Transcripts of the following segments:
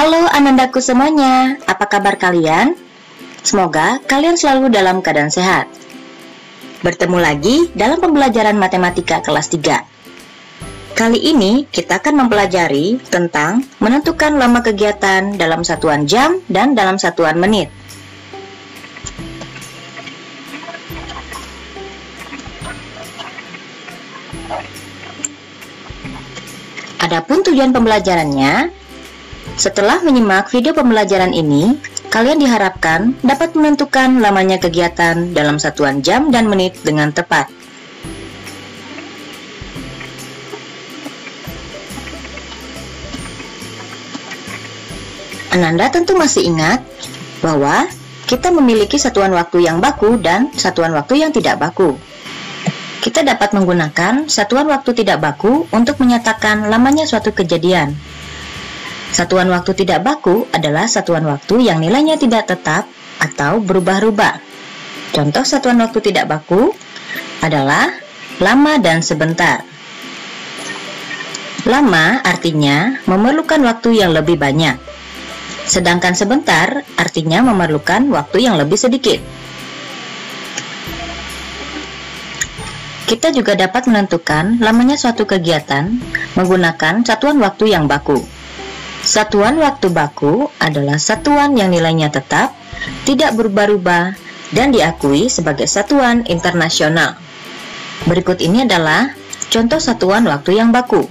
Halo Anandaku semuanya, apa kabar kalian? Semoga kalian selalu dalam keadaan sehat. Bertemu lagi dalam pembelajaran matematika kelas 3. Kali ini kita akan mempelajari tentang menentukan lama kegiatan dalam satuan jam dan dalam satuan menit. Adapun tujuan pembelajarannya, setelah menyimak video pembelajaran ini, kalian diharapkan dapat menentukan lamanya kegiatan dalam satuan jam dan menit dengan tepat. Ananda tentu masih ingat bahwa kita memiliki satuan waktu yang baku dan satuan waktu yang tidak baku. Kita dapat menggunakan satuan waktu tidak baku untuk menyatakan lamanya suatu kejadian. Satuan waktu tidak baku adalah satuan waktu yang nilainya tidak tetap atau berubah-ubah. Contoh satuan waktu tidak baku adalah lama dan sebentar. Lama artinya memerlukan waktu yang lebih banyak, sedangkan sebentar artinya memerlukan waktu yang lebih sedikit. Kita juga dapat menentukan lamanya suatu kegiatan menggunakan satuan waktu yang baku. Satuan waktu baku adalah satuan yang nilainya tetap, tidak berubah-ubah, dan diakui sebagai satuan internasional. Berikut ini adalah contoh satuan waktu yang baku.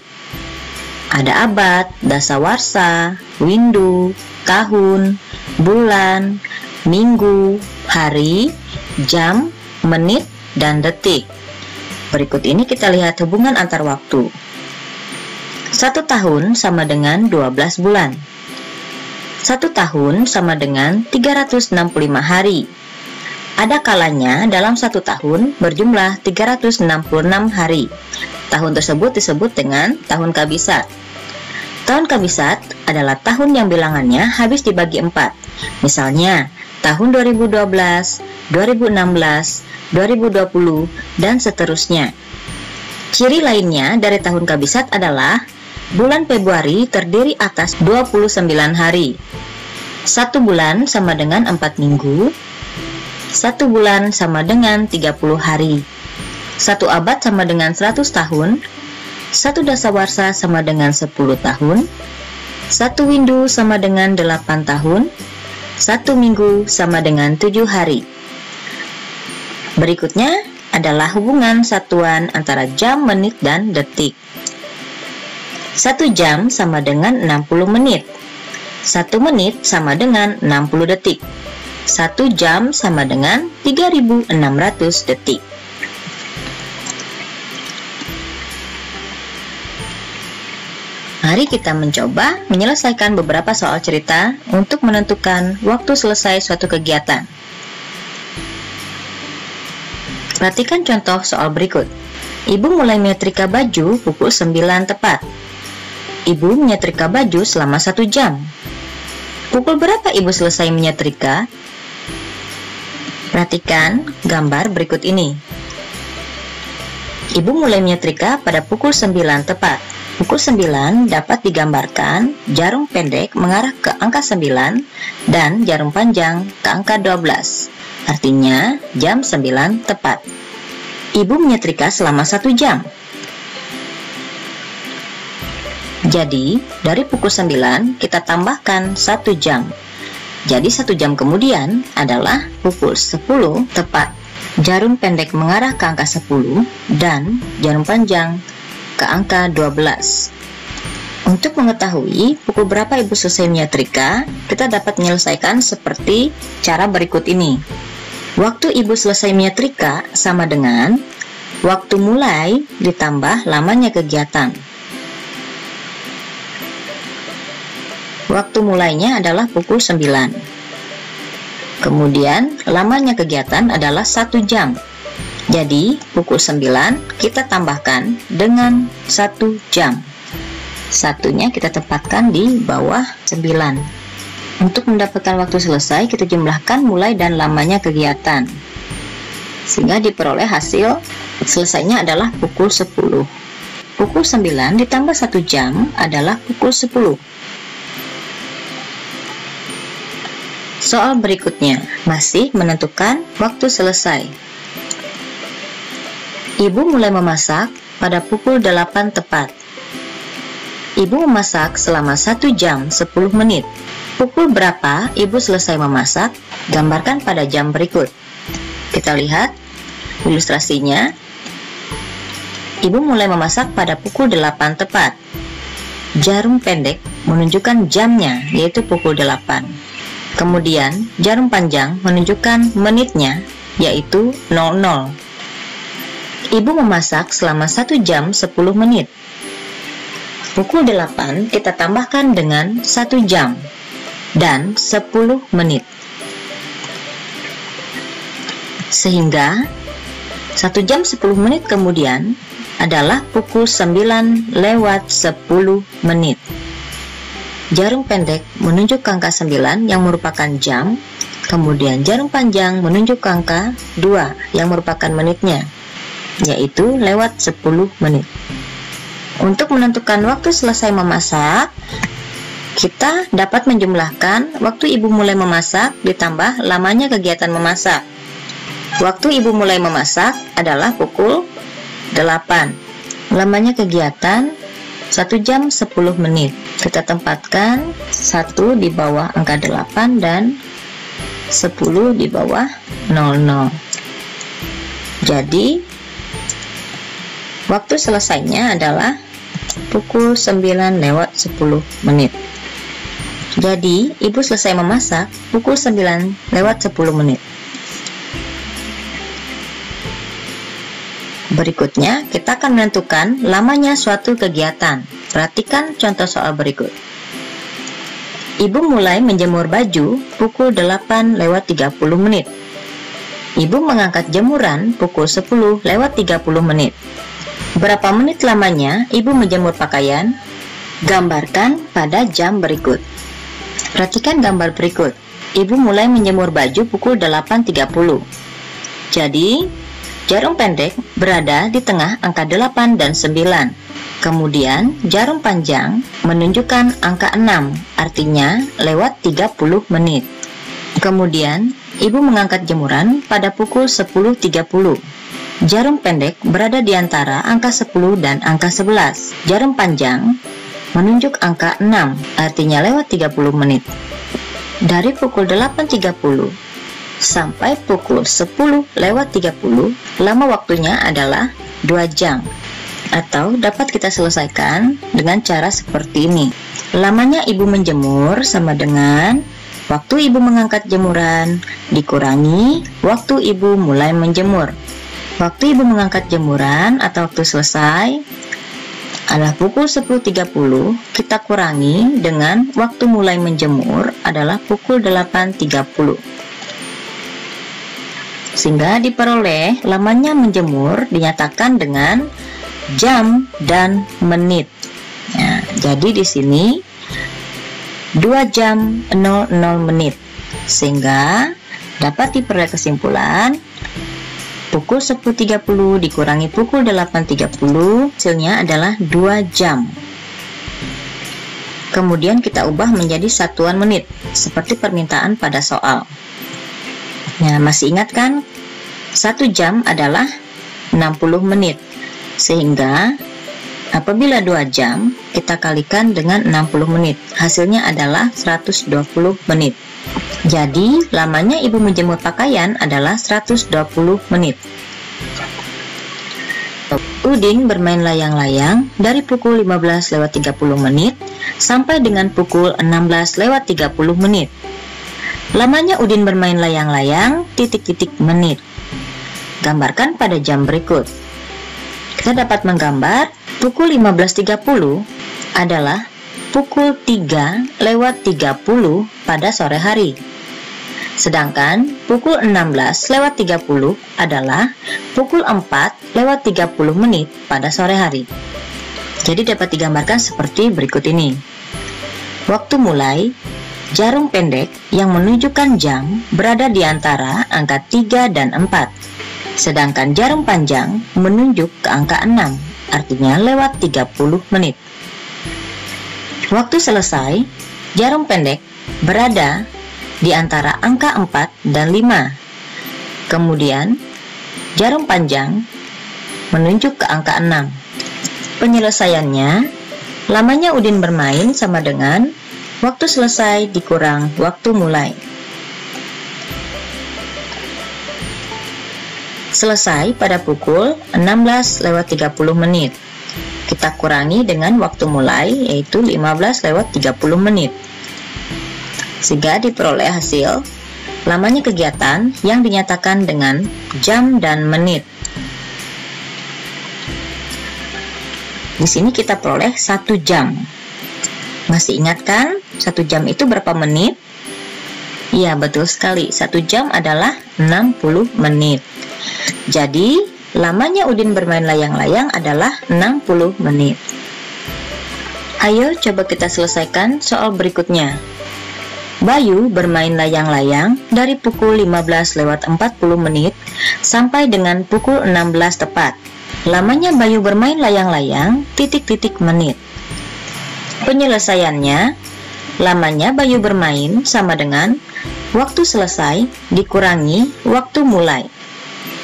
Ada abad, dasawarsa, windu, tahun, bulan, minggu, hari, jam, menit, dan detik. Berikut ini kita lihat hubungan antar waktu. 1 tahun sama dengan 12 bulan. 1 tahun sama dengan 365 hari. Ada kalanya dalam 1 tahun berjumlah 366 hari. Tahun tersebut disebut dengan tahun kabisat. Tahun kabisat adalah tahun yang bilangannya habis dibagi 4. Misalnya, tahun 2012, 2016, 2020, dan seterusnya. Ciri lainnya dari tahun kabisat adalah bulan Februari terdiri atas 29 hari. 1 bulan sama dengan 4 minggu. 1 bulan sama dengan 30 hari. 1 abad sama dengan 100 tahun. 1 dasawarsa sama dengan 10 tahun. 1 windu sama dengan 8 tahun. 1 minggu sama dengan 7 hari. Berikutnya adalah hubungan satuan antara jam, menit, dan detik. 1 jam sama dengan 60 menit. 1 menit sama dengan 60 detik. 1 jam sama dengan 3600 detik. Mari kita mencoba menyelesaikan beberapa soal cerita untuk menentukan waktu selesai suatu kegiatan. Perhatikan contoh soal berikut. Ibu mulai menyetrika baju pukul 9 tepat. Ibu menyetrika baju selama 1 jam. Pukul berapa ibu selesai menyetrika? Perhatikan gambar berikut ini. Ibu mulai menyetrika pada pukul 9 tepat. Pukul 9 dapat digambarkan jarum pendek mengarah ke angka 9 dan jarum panjang ke angka 12. Artinya jam 9 tepat. Ibu menyetrika selama 1 jam. Jadi dari pukul 9 kita tambahkan 1 jam. Jadi 1 jam kemudian adalah pukul 10 tepat. Jarum pendek mengarah ke angka 10 dan jarum panjang ke angka 12. Untuk mengetahui pukul berapa ibu selesai menyetrika, kita dapat menyelesaikan seperti cara berikut ini. Waktu ibu selesai menyetrika sama dengan waktu mulai ditambah lamanya kegiatan. Waktu mulainya adalah pukul 9. Kemudian lamanya kegiatan adalah 1 jam. Jadi pukul 9 kita tambahkan dengan 1 jam. Satunya kita tempatkan di bawah 9. Untuk mendapatkan waktu selesai, kita jumlahkan mulai dan lamanya kegiatan, sehingga diperoleh hasil selesainya adalah pukul 10. Pukul 9 ditambah 1 jam adalah pukul 10. Soal berikutnya masih menentukan waktu selesai. Ibu mulai memasak pada pukul 8 tepat. Ibu memasak selama 1 jam 10 menit. Pukul berapa ibu selesai memasak? Gambarkan pada jam berikut. Kita lihat ilustrasinya. Ibu mulai memasak pada pukul 8 tepat. Jarum pendek menunjukkan jamnya, yaitu pukul 8. Kemudian, jarum panjang menunjukkan menitnya, yaitu 00. Ibu memasak selama 1 jam 10 menit. Pukul 8 kita tambahkan dengan 1 jam dan 10 menit. Sehingga 1 jam 10 menit kemudian adalah pukul 9 lewat 10 menit. Jarum pendek menunjuk angka 9 yang merupakan jam, kemudian jarum panjang menunjuk angka 2 yang merupakan menitnya, yaitu lewat 10 menit. Untuk menentukan waktu selesai memasak, kita dapat menjumlahkan waktu ibu mulai memasak ditambah lamanya kegiatan memasak. Waktu ibu mulai memasak adalah pukul 8. Lamanya kegiatan 1 jam 10 menit. Kita tempatkan 1 di bawah angka 8 dan 10 di bawah 00. Jadi waktu selesainya adalah pukul 9 lewat 10 menit. Jadi ibu selesai memasak pukul 9 lewat 10 menit. Berikutnya, kita akan menentukan lamanya suatu kegiatan. Perhatikan contoh soal berikut. Ibu mulai menjemur baju pukul 8 lewat 30 menit. Ibu mengangkat jemuran pukul 10 lewat 30 menit. Berapa menit lamanya ibu menjemur pakaian? Gambarkan pada jam berikut. Perhatikan gambar berikut. Ibu mulai menjemur baju pukul 8.30. Jadi, jarum pendek berada di tengah angka 8 dan 9. Kemudian, jarum panjang menunjukkan angka 6, artinya lewat 30 menit. Kemudian, ibu mengangkat jemuran pada pukul 10.30. Jarum pendek berada di antara angka 10 dan angka 11. Jarum panjang menunjuk angka 6, artinya lewat 30 menit. Dari pukul 8.30 sampai pukul 10 lewat 30, lama waktunya adalah 2 jam. Atau dapat kita selesaikan dengan cara seperti ini. Lamanya ibu menjemur sama dengan waktu ibu mengangkat jemuran dikurangi waktu ibu mulai menjemur. Waktu ibu mengangkat jemuran atau waktu selesai adalah pukul 10.30, kita kurangi dengan waktu mulai menjemur adalah pukul 8.30. Sehingga diperoleh lamanya menjemur dinyatakan dengan jam dan menit. Nah, jadi di sini 2 jam 00 menit. Sehingga dapat diperoleh kesimpulan pukul 10.30 dikurangi pukul 8.30, hasilnya adalah 2 jam. Kemudian kita ubah menjadi satuan menit seperti permintaan pada soal. Nah, masih ingat kan? 1 jam adalah 60 menit. Sehingga apabila 2 jam kita kalikan dengan 60 menit, hasilnya adalah 120 menit. Jadi, lamanya ibu menjemur pakaian adalah 120 menit. Udin bermain layang-layang dari pukul 15 lewat 30 menit sampai dengan pukul 16 lewat 30 menit. Lamanya Udin bermain layang-layang titik-titik menit. Gambarkan pada jam berikut. Kita dapat menggambar pukul 15.30 adalah pukul 3 lewat 30 pada sore hari. Sedangkan pukul 16 lewat 30 adalah pukul 4 lewat 30 menit pada sore hari. Jadi dapat digambarkan seperti berikut ini. Waktu mulai, jarum pendek yang menunjukkan jam berada di antara angka 3 dan 4. Sedangkan jarum panjang menunjuk ke angka 6, artinya lewat 30 menit. Waktu selesai, jarum pendek berada di antara angka 4 dan 5. Kemudian, jarum panjang menunjuk ke angka 6. Penyelesaiannya, lamanya Udin bermain sama dengan waktu selesai dikurang waktu mulai. Selesai pada pukul 16:30. Kita kurangi dengan waktu mulai, yaitu 15:30, sehingga diperoleh hasil lamanya kegiatan yang dinyatakan dengan jam dan menit. Di sini kita peroleh 1 jam. Masih ingat kan 1 jam itu berapa menit? Ya, betul sekali, 1 jam adalah 60 menit. Jadi, lamanya Udin bermain layang-layang adalah 60 menit. Ayo coba kita selesaikan soal berikutnya. Bayu bermain layang-layang dari pukul 15:40 sampai dengan pukul 16 tepat. Lamanya Bayu bermain layang-layang ... menit. Penyelesaiannya, lamanya Bayu bermain sama dengan waktu selesai dikurangi waktu mulai.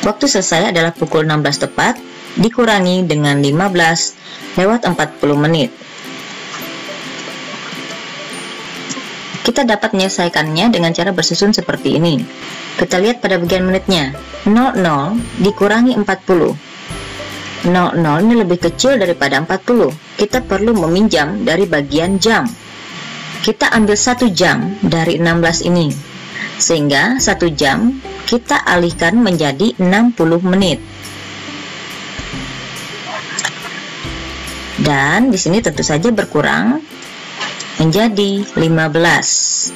Waktu selesai adalah pukul 16 tepat dikurangi dengan 15:40. Kita dapat menyelesaikannya dengan cara bersusun seperti ini. Kita lihat pada bagian menitnya. 00 dikurangi 40. 00 ini lebih kecil daripada 40. Kita perlu meminjam dari bagian jam. Kita ambil 1 jam dari 16 ini, sehingga 1 jam kita alihkan menjadi 60 menit. Dan di sini tentu saja berkurang menjadi 15.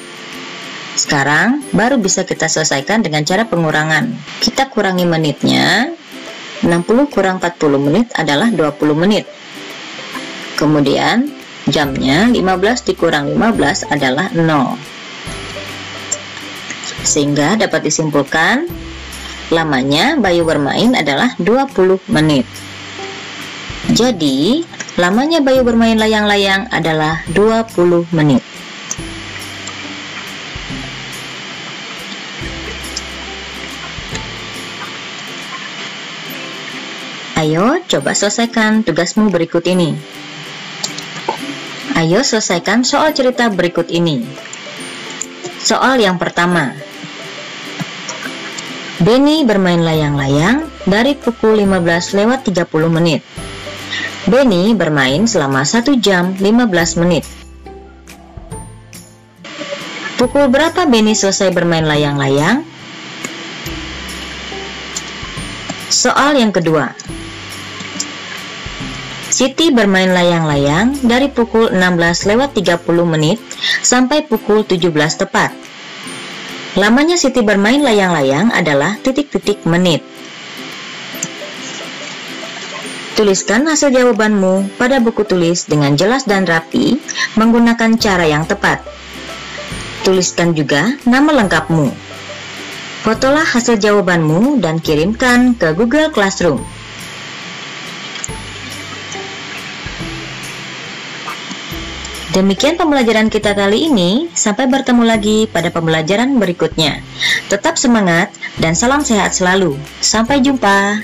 Sekarang baru bisa kita selesaikan dengan cara pengurangan. Kita kurangi menitnya. 60 kurang 40 menit adalah 20 menit. Kemudian jamnya 15 dikurang 15 adalah 0. Sehingga dapat disimpulkan lamanya Bayu bermain adalah 20 menit. Jadi, lamanya Bayu bermain layang-layang adalah 20 menit. Ayo coba selesaikan tugasmu berikut ini. Ayo selesaikan soal cerita berikut ini. Soal yang pertama. Benny bermain layang-layang dari pukul 15:30. Benny bermain selama 1 jam 15 menit. Pukul berapa Benny selesai bermain layang-layang? Soal yang kedua. Siti bermain layang-layang dari pukul 16:30 sampai pukul 17 tepat. Lamanya Siti bermain layang-layang adalah ... menit. Tuliskan hasil jawabanmu pada buku tulis dengan jelas dan rapi menggunakan cara yang tepat. Tuliskan juga nama lengkapmu. Fotolah hasil jawabanmu dan kirimkan ke Google Classroom. Demikian pembelajaran kita kali ini. Sampai bertemu lagi pada pembelajaran berikutnya. Tetap semangat dan salam sehat selalu. Sampai jumpa.